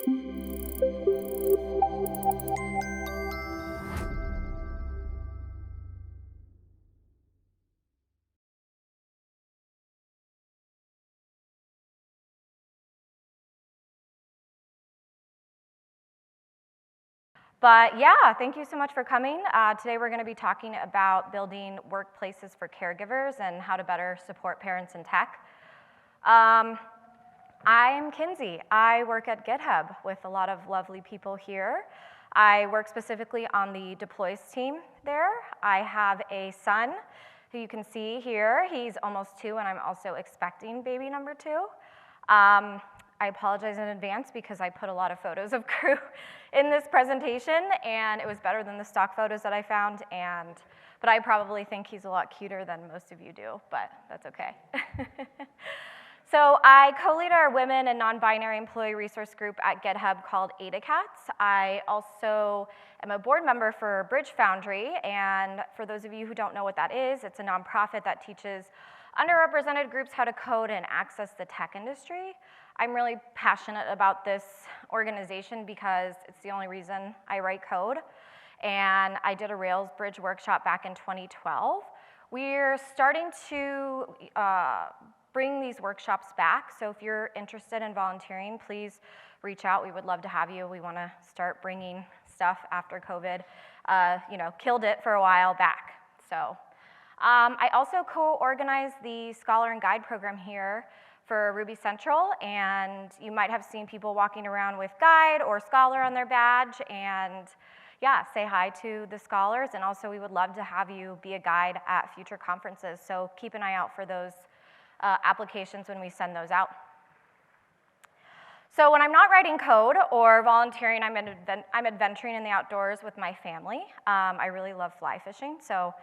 But yeah, thank you so much for coming. Today we're going to be talking about building workplaces for caregivers and how to better support parents in tech. I'm Kinsey. I work at GitHub with a lot of lovely people here. I work specifically on the deploys team there. I have a son who you can see here. He's almost 2 and I'm also expecting baby number 2. I apologize in advance because I put a lot of photos of crew in this presentation and it was better than the stock photos that I found, but I probably think he's a lot cuter than most of you do, but that's okay. So I co-lead our women and non-binary employee resource group at GitHub called AdaCats. I also am a board member for Bridge Foundry, and for those of you who don't know what that is, it's a nonprofit that teaches underrepresented groups how to code and access the tech industry. I'm really passionate about this organization because it's the only reason I write code. And I did a Rails Bridge workshop back in 2012. We're starting to bring these workshops back. So if you're interested in volunteering, please reach out. We would love to have you. We want to start bringing stuff after COVID, killed it for a while back. So I also co-organize the Scholar and Guide program here for Ruby Central, and you might have seen people walking around with Guide or Scholar on their badge, and yeah, say hi to the scholars, and also we would love to have you be a guide at future conferences, so keep an eye out for those applications when we send those out. So when I'm not writing code or volunteering, I'm adventuring in the outdoors with my family. I really love fly fishing, so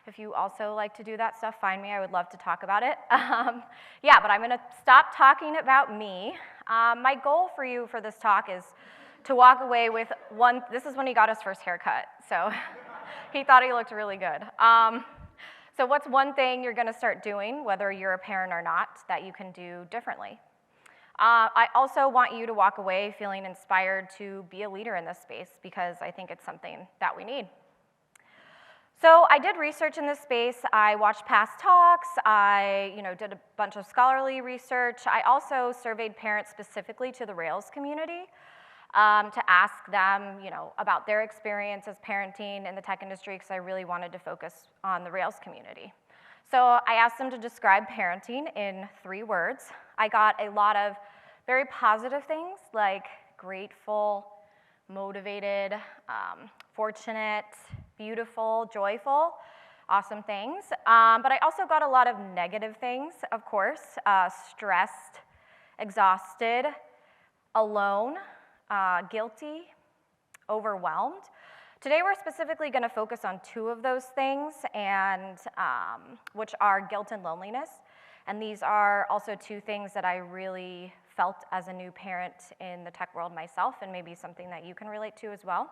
if you also like to do that stuff, find me. I would love to talk about it. Yeah, but I'm going to stop talking about me. My goal for you for this talk is to walk away with one. This is when he got his first haircut, so he thought he looked really good. So what's one thing you're going to start doing, whether you're a parent or not, that you can do differently? I also want you to walk away feeling inspired to be a leader in this space because I think it's something that we need. So I did research in this space. I watched past talks. I did a bunch of scholarly research. I also surveyed parents specifically to the Rails community to ask them about their experience as parenting in the tech industry because I really wanted to focus on the Rails community. So I asked them to describe parenting in 3 words. I got a lot of very positive things like grateful, motivated, fortunate, beautiful, joyful, awesome things. But I also got a lot of negative things, of course, stressed, exhausted, alone, guilty, overwhelmed. Today we're specifically going to focus on 2 of those things, and which are guilt and loneliness. And these are also 2 things that I really felt as a new parent in the tech world myself, and maybe something that you can relate to as well.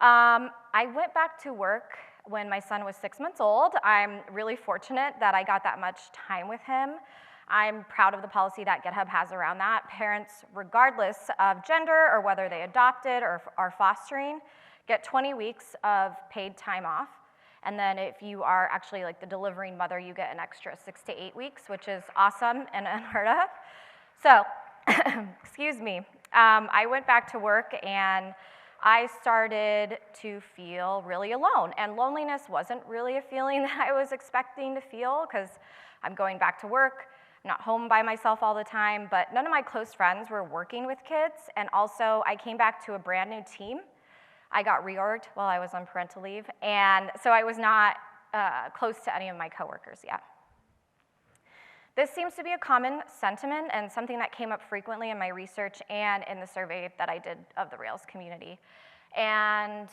I went back to work when my son was 6 months old. I'm really fortunate that I got that much time with him. I'm proud of the policy that GitHub has around that. Parents, regardless of gender or whether they adopted or are fostering, get 20 weeks of paid time off. And then if you are actually like the delivering mother, you get an extra 6 to 8 weeks, which is awesome and unheard of. So, excuse me, I went back to work and I started to feel really alone. And loneliness wasn't really a feeling that I was expecting to feel because I'm going back to work, I'm not home by myself all the time, but none of my close friends were working with kids. And also I came back to a brand new team. I got reorged while I was on parental leave. And so I was not close to any of my coworkers yet. This seems to be a common sentiment and something that came up frequently in my research and in the survey that I did of the Rails community. And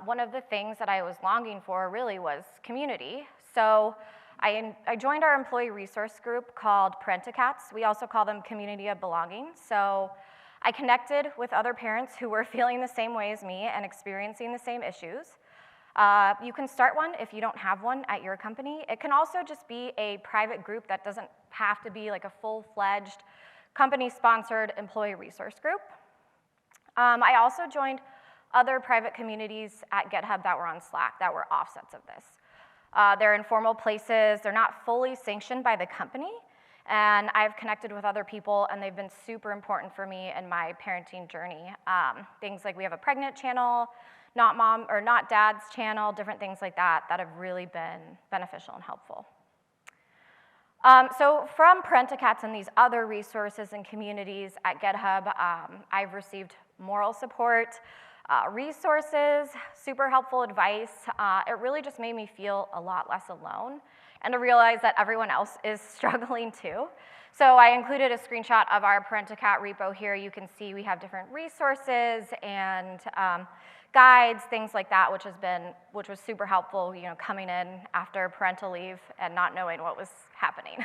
one of the things that I was longing for really was community. So I joined our employee resource group called Parentacats. We also call them Community of Belonging. So I connected with other parents who were feeling the same way as me and experiencing the same issues. You can start one if you don't have one at your company. It can also just be a private group that doesn't have to be like a full-fledged company-sponsored employee resource group. I also joined other private communities at GitHub that were on Slack that were offsets of this. They're informal places, they're not fully sanctioned by the company, and I've connected with other people, and they've been super important for me in my parenting journey. Things like we have a pregnant channel, not mom or not dad's channel, different things like that that have really been beneficial and helpful. So from Parentacats and these other resources and communities at GitHub, I've received moral support, resources, super helpful advice. It really just made me feel a lot less alone and to realize that everyone else is struggling too. So I included a screenshot of our Parentacat repo here. You can see we have different resources and guides, things like that, which was super helpful, coming in after parental leave and not knowing what was happening.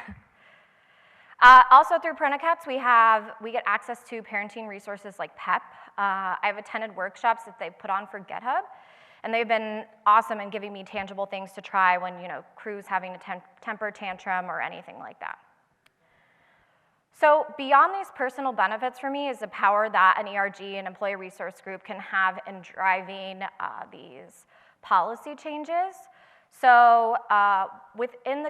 Also through Parentacats, we get access to parenting resources like PEP. I've attended workshops that they've put on for GitHub, and they've been awesome in giving me tangible things to try when, crew's having a temper tantrum or anything like that. So beyond these personal benefits for me is the power that an ERG, an employee resource group, can have in driving these policy changes. So within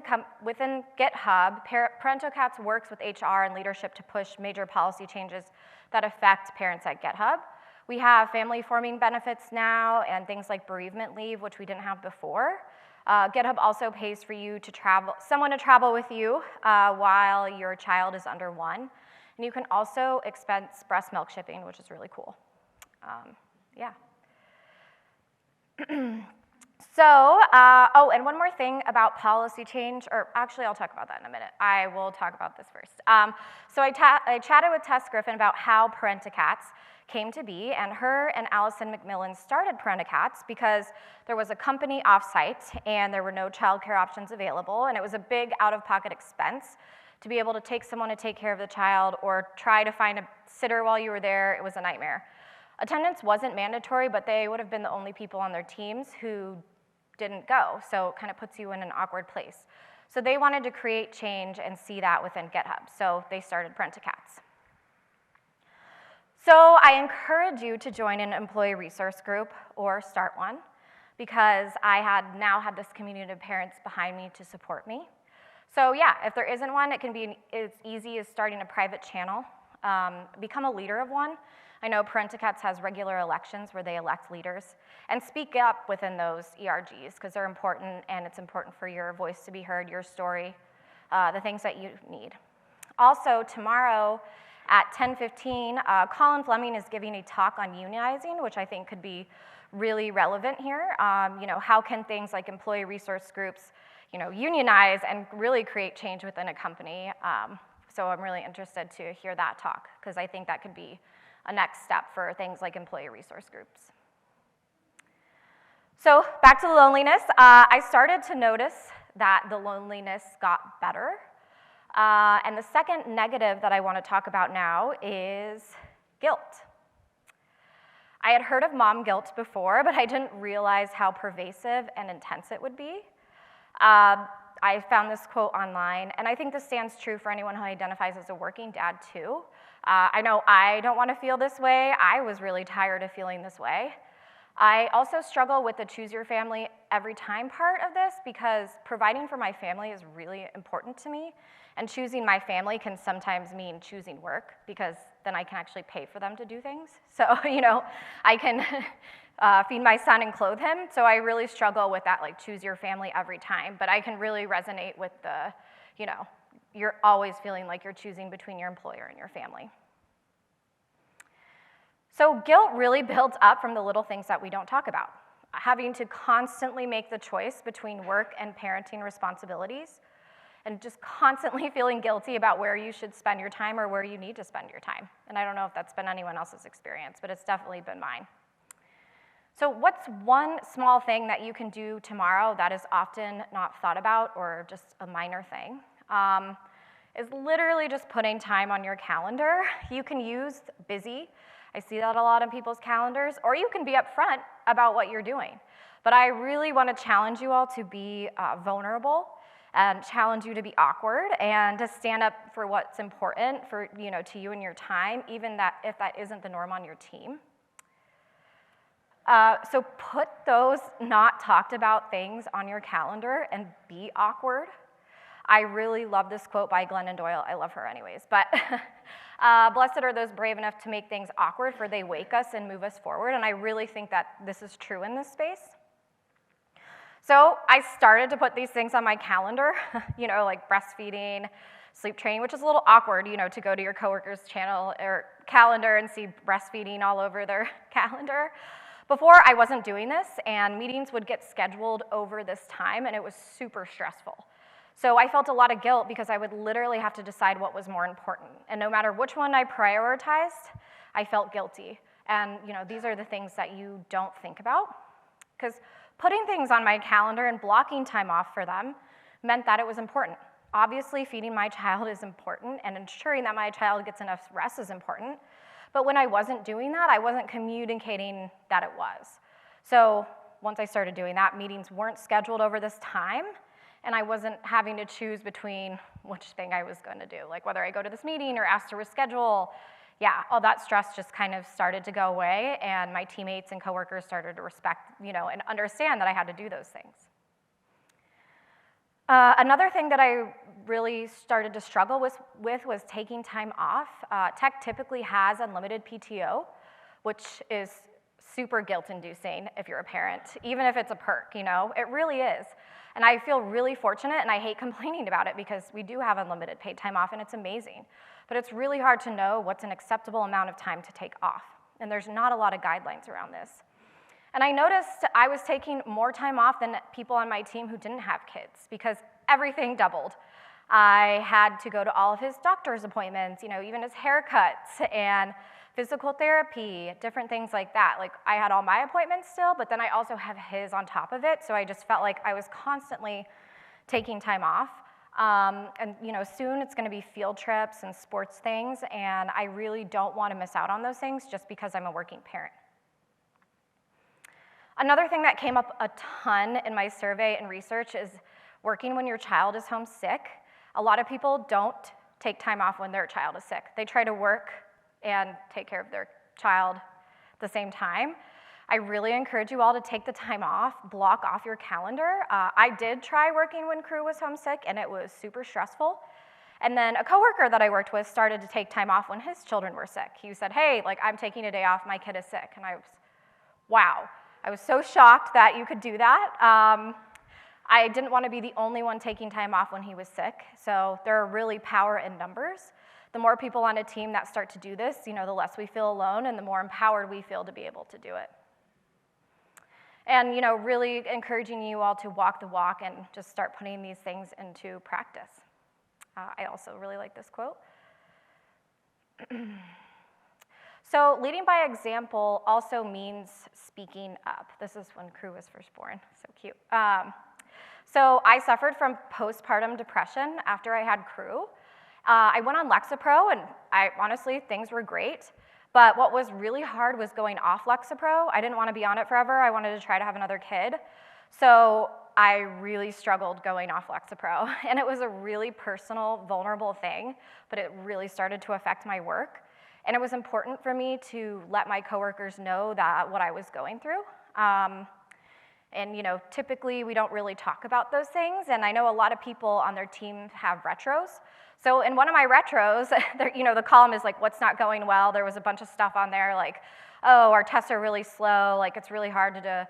GitHub, Parentacats works with HR and leadership to push major policy changes that affect parents at GitHub. We have family forming benefits now and things like bereavement leave, which we didn't have before. GitHub also pays for you to someone to travel with you while your child is under 1. And you can also expense breast milk shipping, which is really cool. Yeah. So, and one more thing about policy change, or actually I'll talk about that in a minute. I will talk about this first. So I chatted with Tess Griffin about how Parentacats came to be, and her and Allison McMillan started Parentacats because there was a company offsite and there were no childcare options available, and it was a big out-of-pocket expense to be able to take someone to take care of the child or try to find a sitter while you were there. It was a nightmare. Attendance wasn't mandatory, but they would have been the only people on their teams who didn't go, so it kind of puts you in an awkward place. So they wanted to create change and see that within GitHub, so they started Parentacats. So I encourage you to join an employee resource group or start one, because I now had this community of parents behind me to support me. So yeah, if there isn't one, it can be as easy as starting a private channel. Become a leader of one. I know Parentacats has regular elections where they elect leaders, and speak up within those ERGs because they're important, and it's important for your voice to be heard, your story, the things that you need. Also, tomorrow at 10:15, Colin Fleming is giving a talk on unionizing, which I think could be really relevant here. How can things like employee resource groups, unionize and really create change within a company? So I'm really interested to hear that talk because I think that could be a next step for things like employee resource groups. So back to the loneliness. I started to notice that the loneliness got better. And the second negative that I want to talk about now is guilt. I had heard of mom guilt before, but I didn't realize how pervasive and intense it would be. I found this quote online, and I think this stands true for anyone who identifies as a working dad too. I know I don't want to feel this way. I was really tired of feeling this way. I also struggle with the choose your family every time part of this because providing for my family is really important to me, and choosing my family can sometimes mean choosing work because then I can actually pay for them to do things. So, I can feed my son and clothe him, so I really struggle with that, like choose your family every time, but I can really resonate with the, you're always feeling like you're choosing between your employer and your family. So guilt really builds up from the little things that we don't talk about. Having to constantly make the choice between work and parenting responsibilities, and just constantly feeling guilty about where you should spend your time or where you need to spend your time. And I don't know if that's been anyone else's experience, but it's definitely been mine. So what's one small thing that you can do tomorrow that is often not thought about or just a minor thing? Is literally just putting time on your calendar. You can use busy. I see that a lot on people's calendars, or you can be upfront about what you're doing. But I really want to challenge you all to be vulnerable and challenge you to be awkward and to stand up for what's important for to you and your time, even if that isn't the norm on your team. So put those not talked about things on your calendar and be awkward. I really love this quote by Glennon Doyle. I love her anyways. But blessed are those brave enough to make things awkward, for they wake us and move us forward. And I really think that this is true in this space. So I started to put these things on my calendar, like breastfeeding, sleep training, which is a little awkward, to go to your coworker's channel or calendar and see breastfeeding all over their calendar. Before, I wasn't doing this, and meetings would get scheduled over this time, and it was super stressful. So I felt a lot of guilt because I would literally have to decide what was more important. And no matter which one I prioritized, I felt guilty. And these are the things that you don't think about. Because putting things on my calendar and blocking time off for them meant that it was important. Obviously, feeding my child is important, and ensuring that my child gets enough rest is important. But when I wasn't doing that, I wasn't communicating that it was. So once I started doing that, meetings weren't scheduled over this time, and I wasn't having to choose between which thing I was going to do, like whether I go to this meeting or ask to reschedule. Yeah, all that stress just kind of started to go away, and my teammates and coworkers started to respect, and understand that I had to do those things. Another thing that I really started to struggle with was taking time off. Tech typically has unlimited PTO, which is super guilt-inducing if you're a parent, even if it's a perk, it really is. And I feel really fortunate, and I hate complaining about it because we do have unlimited paid time off, and it's amazing. But it's really hard to know what's an acceptable amount of time to take off, and there's not a lot of guidelines around this. And I noticed I was taking more time off than people on my team who didn't have kids because everything doubled. I had to go to all of his doctor's appointments, even his haircuts and physical therapy, different things like that. Like, I had all my appointments still, but then I also have his on top of it, so I just felt like I was constantly taking time off. And soon it's gonna be field trips and sports things, and I really don't wanna miss out on those things just because I'm a working parent. Another thing that came up a ton in my survey and research is working when your child is home sick. A lot of people don't take time off when their child is sick. They try to work and take care of their child at the same time. I really encourage you all to take the time off, block off your calendar. I did try working when crew was homesick, and it was super stressful. And then a coworker that I worked with started to take time off when his children were sick. He said, hey, I'm taking a day off, my kid is sick. And I was, wow. I was so shocked that you could do that. I didn't want to be the only one taking time off when he was sick, so there are really power in numbers. The more people on a team that start to do this, the less we feel alone and the more empowered we feel to be able to do it. And really encouraging you all to walk the walk and just start putting these things into practice. I also really like this quote. So leading by example also means speaking up. This is when crew was first born, so cute. So I suffered from postpartum depression after I had crew. I went on Lexapro, and honestly, things were great. But what was really hard was going off Lexapro. I didn't want to be on it forever. I wanted to try to have another kid. So I really struggled going off Lexapro. And it was a really personal, vulnerable thing, but it really started to affect my work. And it was important for me to let my coworkers know that what I was going through. And typically we don't really talk about those things, and I know a lot of people on their team have retros. So in one of my retros, the column is like, what's not going well? There was a bunch of stuff on there like, oh, our tests are really slow, like it's really hard to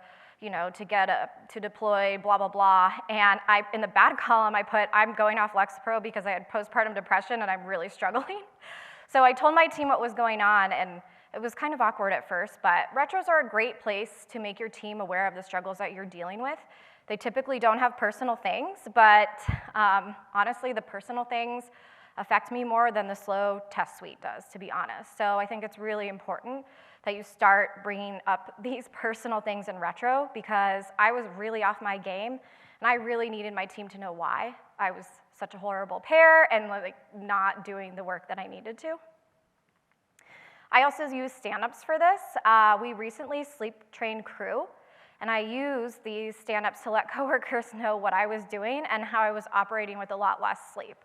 deploy, blah, blah, blah. And in the bad column, I put, I'm going off Lexapro because I had postpartum depression and I'm really struggling. So I told my team what was going on, and it was kind of awkward at first, but retros are a great place to make your team aware of the struggles that you're dealing with. They typically don't have personal things, but honestly, the personal things affect me more than the slow test suite does, to be honest. So I think it's really important that you start bringing up these personal things in retro, because I was really off my game, and I really needed my team to know why I was such a horrible pair and not doing the work that I needed to. I also use stand-ups for this. We recently sleep trained crew, and I used these stand-ups to let coworkers know what I was doing and how I was operating with a lot less sleep.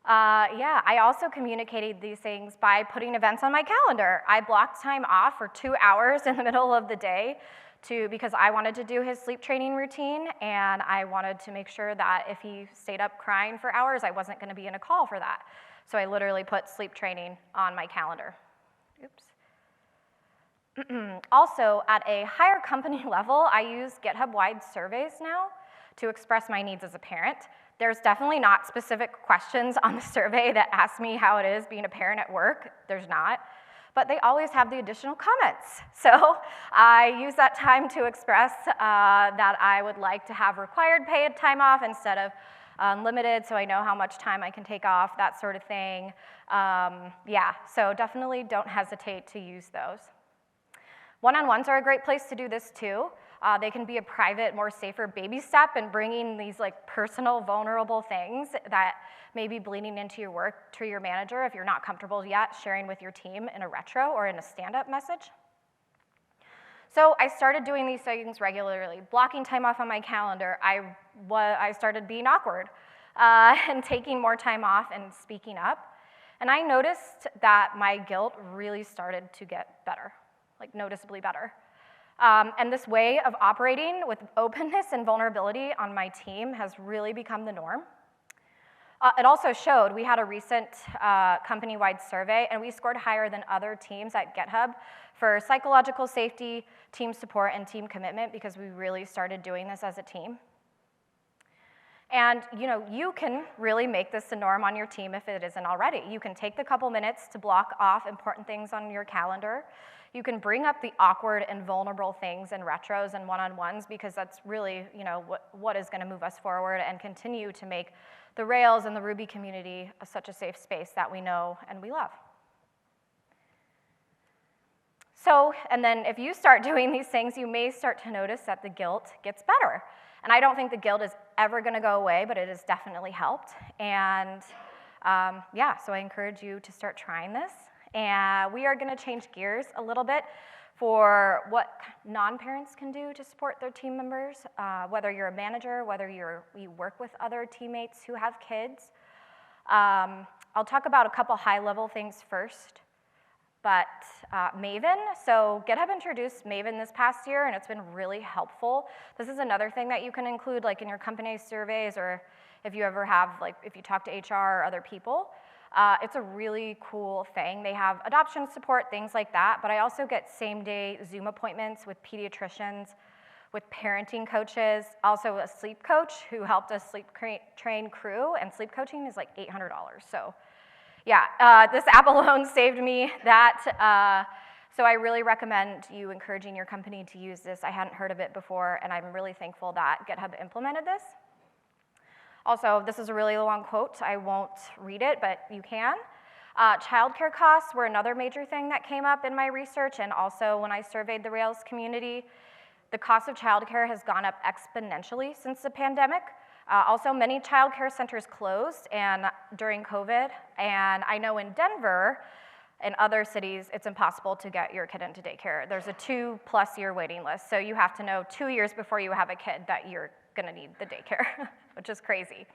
Yeah, I also communicated these things by putting events on my calendar. I blocked time off for 2 hours in the middle of the day because I wanted to do his sleep training routine, and I wanted to make sure that if he stayed up crying for hours, I wasn't going to be in a call for that. So I literally put sleep training on my calendar. Oops. Also, at a higher company level, I use GitHub-wide surveys now to express my needs as a parent. There's definitely not specific questions on the survey that ask me how it is being a parent at work. There's not. But they always have the additional comments. So I use that time to express that I would like to have required paid time off instead of unlimited, so I know how much time I can take off, that sort of thing. Yeah, so definitely don't hesitate to use those. One-on-ones are a great place to do this too. They can be a private, more safer baby step in bringing these like personal, vulnerable things that may be bleeding into your work to your manager if you're not comfortable yet sharing with your team in a retro or in a stand-up message. So I started doing these things regularly, blocking time off on my calendar. I started being awkward and taking more time off and speaking up. And I noticed that my guilt really started to get better, like noticeably better. And this way of operating with openness and vulnerability on my team has really become the norm. It also showed, we had a recent company-wide survey, and we scored higher than other teams at GitHub for psychological safety, team support, and team commitment because we really started doing this as a team. And you can really make this the norm on your team if it isn't already. You can take the couple minutes to block off important things on your calendar. You can bring up the awkward and vulnerable things in retros and one-on-ones because that's really what is going to move us forward and continue to make the Rails and the Ruby community such a safe space that we know and we love. So, and then if you start doing these things, you may start to notice that the guilt gets better. And I don't think the guilt is ever going to go away, but it has definitely helped. And yeah, so I encourage you to start trying this. And we are going to change gears a little bit for what non-parents can do to support their team members, whether you're a manager, whether you work with other teammates who have kids. I'll talk about a couple high-level things first. But Maven, so GitHub introduced Maven this past year, and it's been really helpful. This is another thing that you can include like in your company surveys, or if you ever have, like if you talk to HR or other people. It's a really cool thing. They have adoption support, things like that, but I also get same-day Zoom appointments with pediatricians, with parenting coaches, also a sleep coach who helped us sleep train crew, and sleep coaching is like $800, so. Yeah, this app alone saved me that, so I really recommend you encouraging your company to use this. I hadn't heard of it before, and I'm really thankful that GitHub implemented this. Also, this is a really long quote. I won't read it, but you can. Childcare costs were another major thing that came up in my research, and also when I surveyed the Rails community. The cost of childcare has gone up exponentially since the pandemic. Also, many child care centers closed during COVID, and I know in Denver and other cities, it's impossible to get your kid into daycare. There's a 2+ year waiting list, so you have to know 2 years before you have a kid that you're gonna need the daycare, which is crazy.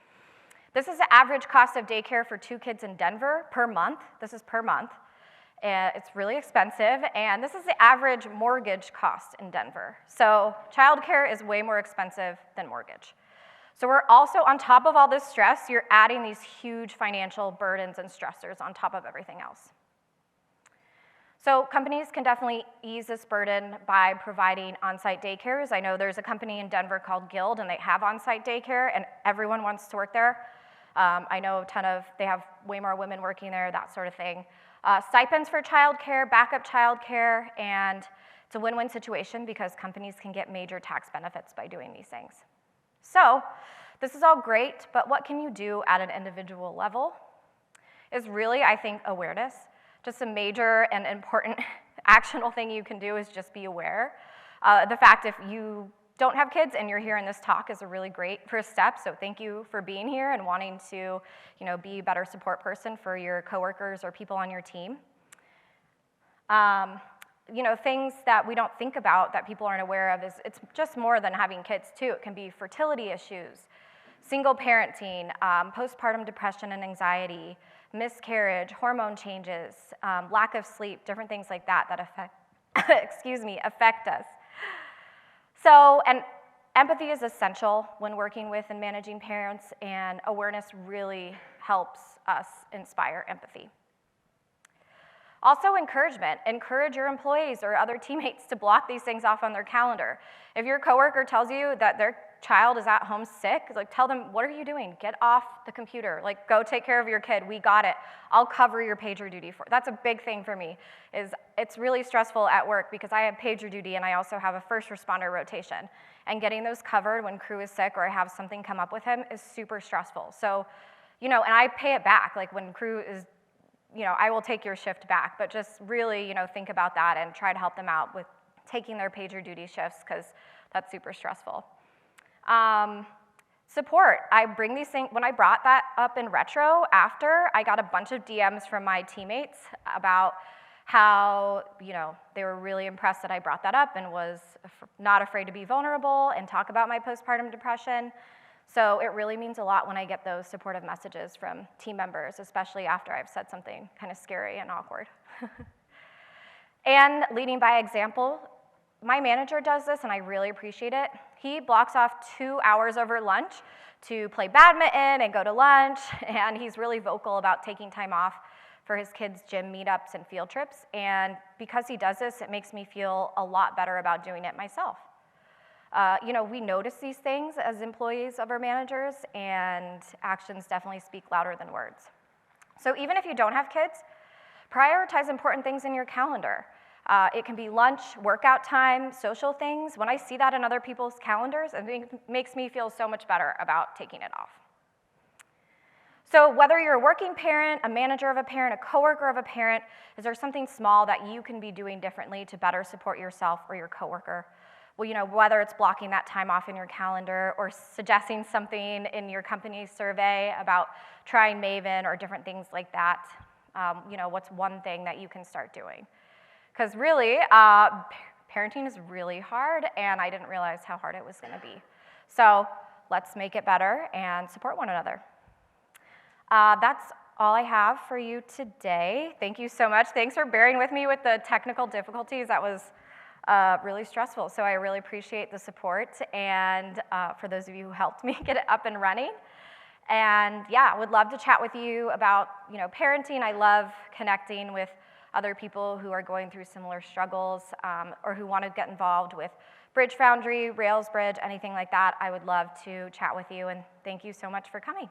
This is the average cost of daycare for 2 kids in Denver per month. This is per month. It's really expensive, and this is the average mortgage cost in Denver. So childcare is way more expensive than mortgage. So we're also, on top of all this stress, you're adding these huge financial burdens and stressors on top of everything else. So companies can definitely ease this burden by providing on-site daycares. I know there's a company in Denver called Guild, and they have on-site daycare, and everyone wants to work there. I know they have way more women working there, that sort of thing. Stipends for childcare, backup childcare, and it's a win-win situation because companies can get major tax benefits by doing these things. So, this is all great, but what can you do at an individual level is really, I think, awareness. Just a major and important actionable thing you can do is just be aware. The fact if you don't have kids and you're hearing this talk is a really great first step, so thank you for being here and wanting to be a better support person for your coworkers or people on your team. Things that we don't think about that people aren't aware of is it's just more than having kids too. It can be fertility issues, single parenting, postpartum depression and anxiety, miscarriage, hormone changes, lack of sleep, different things like that that affect, affect us. So, and empathy is essential when working with and managing parents, and awareness really helps us inspire empathy. Also, encouragement. Encourage your employees or other teammates to block these things off on their calendar. If your coworker tells you that their child is at home sick, like tell them, what are you doing? Get off the computer. Like, go take care of your kid. We got it. I'll cover your pager duty for. That's a big thing for me. Is it's really stressful at work because I have pager duty and I also have a first responder rotation. And getting those covered when crew is sick or I have something come up with him is super stressful. So, and I pay it back. Like when crew is, I will take your shift back, but just really, think about that and try to help them out with taking their pager duty shifts because that's super stressful. Support. I bring these things, when I brought that up in retro after, I got a bunch of DMs from my teammates about how, they were really impressed that I brought that up and was not afraid to be vulnerable and talk about my postpartum depression. So it really means a lot when I get those supportive messages from team members, especially after I've said something kind of scary and awkward. And leading by example. My manager does this, and I really appreciate it. He blocks off 2 hours over lunch to play badminton and go to lunch, and he's really vocal about taking time off for his kids' gym meetups and field trips. And because he does this, it makes me feel a lot better about doing it myself. We notice these things as employees of our managers, and actions definitely speak louder than words. So even if you don't have kids, prioritize important things in your calendar. It can be lunch, workout time, social things. When I see that in other people's calendars, it makes me feel so much better about taking it off. So whether you're a working parent, a manager of a parent, a coworker of a parent, is there something small that you can be doing differently to better support yourself or your coworker? Well, whether it's blocking that time off in your calendar or suggesting something in your company's survey about trying Maven or different things like that, what's one thing that you can start doing? Because really, parenting is really hard, and I didn't realize how hard it was going to be. So let's make it better and support one another. That's all I have for you today. Thank you so much. Thanks for bearing with me with the technical difficulties. That was really stressful, so I really appreciate the support, and for those of you who helped me get it up and running. And yeah, would love to chat with you about parenting. I love connecting with other people who are going through similar struggles or who want to get involved with Bridge Foundry, Rails Bridge, anything like that. I would love to chat with you, and thank you so much for coming.